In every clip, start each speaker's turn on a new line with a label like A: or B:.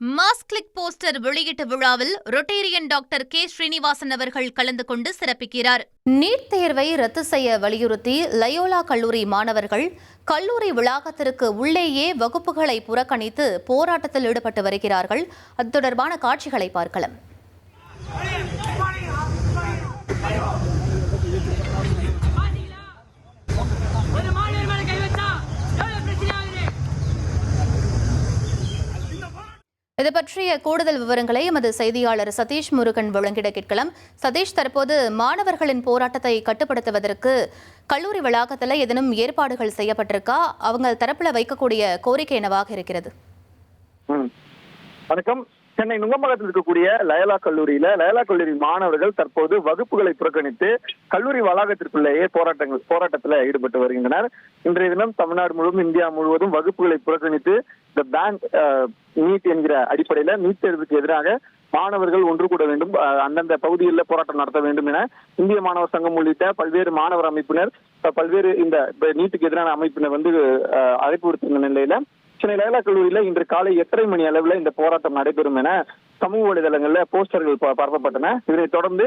A: Mass click poster வெளியீட்டு விழாவில் Rotarian doctor K Srinivasan அவர்கள் கலந்து கொண்டு சிறப்பிக்கிறார். நீட் தேர்வை ரத்து செய்ய வலியுறுத்தி லயோலா கல்லூரி மாணவர்கள் கல்லூரி வளாகத்திற்கு உள்ளேயே வகுப்புகளை புறக்கணித்து போராட்டத்தில் ஈடுபட்டு வருகிறார்கள். அது தொடர்பான காட்சிகளை பார்க்கலாம். இது பற்றிய கூடுதல் விவரங்களை எமது செய்தியாளர் சதீஷ் முருகன் வழங்கிட கேட்கலாம். சதீஷ், தற்போது மாணவர்களின் போராட்டத்தை கட்டுப்படுத்துவதற்கு கல்லூரி வளாகத்தில் ஏதேனும் ஏற்பாடுகள் செய்யப்பட்டிருக்கா? அவங்க தரப்புல வைக்கக்கூடிய கோரிக்கை என்னவாக இருக்கிறது?
B: வணக்கம். சென்னை நுங்கம்பாக்கத்தில் இருக்கக்கூடிய லயோலா கல்லூரி மாணவர்கள் தற்போது வகுப்புகளை புறக்கணித்து கல்லூரி வளாகத்திற்குள்ளேயே போராட்டத்தில் ஈடுபட்டு வருகின்றனர். இன்றைய தினம் தமிழ்நாடு முழுவதும், இந்தியா முழுவதும் வகுப்புகளை புறக்கணித்து இந்த பேன் நீட் என்கிற அடிப்படையில நீட் தேர்வுக்கு எதிராக மாணவர்கள் ஒன்று கூட வேண்டும், அந்தந்த பகுதிகளில் போராட்டம் நடத்த வேண்டும் என இந்திய மாணவர் சங்கம் உள்ளிட்ட பல்வேறு மாணவர் அமைப்பினர், பல்வேறு இந்த நீட்டுக்கு எதிரான அமைப்பினர் அழைப்பு விடுத்திருந்த நிலையில சென்னை லயோலா கல்லூரியில இன்று காலை 8:30 மணி அளவில் இந்த போராட்டம் நடைபெறும் என சமூக வலைதளங்கள்ல போஸ்டர்கள் பரப்பப்பட்டன. இதனைத் தொடர்ந்து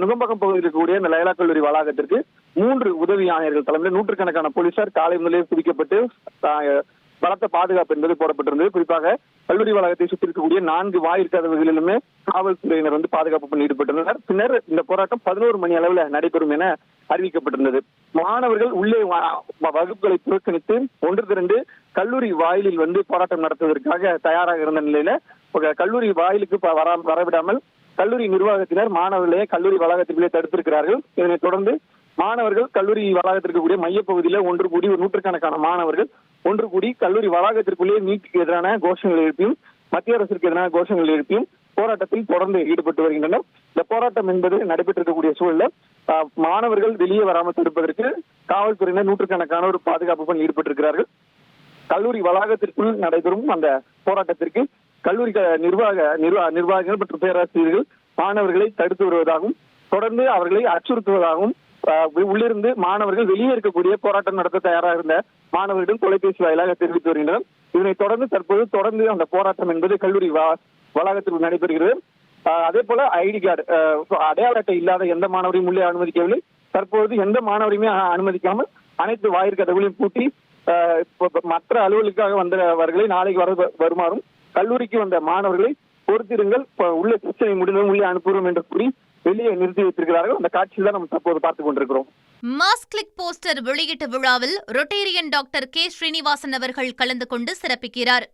B: நுங்கம்பாக்கம் பகுதியில் இருக்கக்கூடிய இந்த லயோலா கல்லூரி வளாகத்திற்கு 3 உதவி ஆணையர்கள் தலைமையில் நூற்றுக்கணக்கான போலீசார் காலை முதலே குவிக்கப்பட்டு பலத்த பாதுகாப்பு என்பது போடப்பட்டிருந்தது. குறிப்பாக கல்லூரி வளாகத்தை சுற்றி இருக்கக்கூடிய 4 வாயில் கதவுகளிலுமே காவல்துறையினர் பாதுகாப்பு பண்ணி ஈடுபட்டுள்ளனர். பின்னர் இந்த போராட்டம் 11 மணி அளவில் நடைபெறும் என அறிவிக்கப்பட்டிருந்தது. மாணவர்கள் உள்ளே வகுப்புகளை புறக்கணித்து ஒன்று திரண்டு கல்லூரி வாயிலில் போராட்டம் நடத்துவதற்காக தயாராக இருந்த நிலையில கல்லூரி வாயிலுக்கு வரவிடாமல் கல்லூரி நிர்வாகத்தினர் மாணவர்களே கல்லூரி வளாகத்திற்குள்ளே தடுத்திருக்கிறார்கள். இதனைத் தொடர்ந்து மாணவர்கள் கல்லூரி வளாகத்திற்கு கூடிய மையப்பகுதியில ஒன்று கூடி நூற்றுக்கணக்கான மாணவர்கள் ஒன்று கூடி கல்லூரி வளாகத்திற்குள்ளேயே நீட்டுக்கு எதிரான கோஷங்கள் எழுப்பியும் மத்திய அரசிற்கு எதிரான கோஷங்கள் எழுப்பியும் போராட்டத்தில் தொடர்ந்து ஈடுபட்டு வருகின்றனர். இந்த போராட்டம் என்பது நடைபெற்றிருக்கக்கூடிய சூழலில் மாணவர்கள் வெளியே வராமல் தடுப்பதற்கு காவல்துறையினர் நூற்றுக்கணக்கானோர் பாதுகாப்பு பண்ணி ஈடுபட்டிருக்கிறார்கள். கல்லூரி வளாகத்திற்குள் நடைபெறும் அந்த போராட்டத்திற்கு கல்லூரி நிர்வாகிகள் மற்றும் பேராசிரியர்கள் மாணவர்களை தடுத்து வருவதாகவும் தொடர்ந்து அவர்களை அச்சுறுத்துவதாகவும் உள்ளிருந்து மாணவர்கள் வெளியே இருக்கக்கூடிய போராட்டம் நடத்த தயாராக இருந்த மாணவர்களிடம் தொலைபேசி வாயிலாக தெரிவித்து வருகின்றனர். இதனைத் தொடர்ந்து அந்த போராட்டம் என்பது கல்லூரி வளாகத்தில் நடைபெறுகிறது. அதே போல ஐடி கார்டு அடையாள அட்டை இல்லாத எந்த மாணவரையும் உள்ளே அனுமதிக்கவில்லை. தற்போது எந்த மாணவரையுமே அனுமதிக்காமல் அனைத்து வாயிற் கதவுகளையும் பூட்டி மற்ற அலுவலுக்காக வந்தவர்களை நாளைக்கு வருமாறும் கல்லூரிக்கு வந்த மாணவர்களை பொறுத்திருங்கள், உள்ள பிரச்சனை முடிந்ததும் உள்ளே அனுப்புகிறோம் என்று கூறி வெளியே நிறுத்தி வைத்திருக்கிறார்கள். அந்த காட்சியில் தான் நம்ம தற்போது பார்த்துக் கொண்டிருக்கிறோம்.
A: மாஸ் கிளிக் போஸ்டர் வெளியீட்டு விழாவில் ரொட்டேரியன் டாக்டர் கே ஸ்ரீனிவாசன் அவர்கள் கலந்து கொண்டு சிறப்பிக்கிறார்.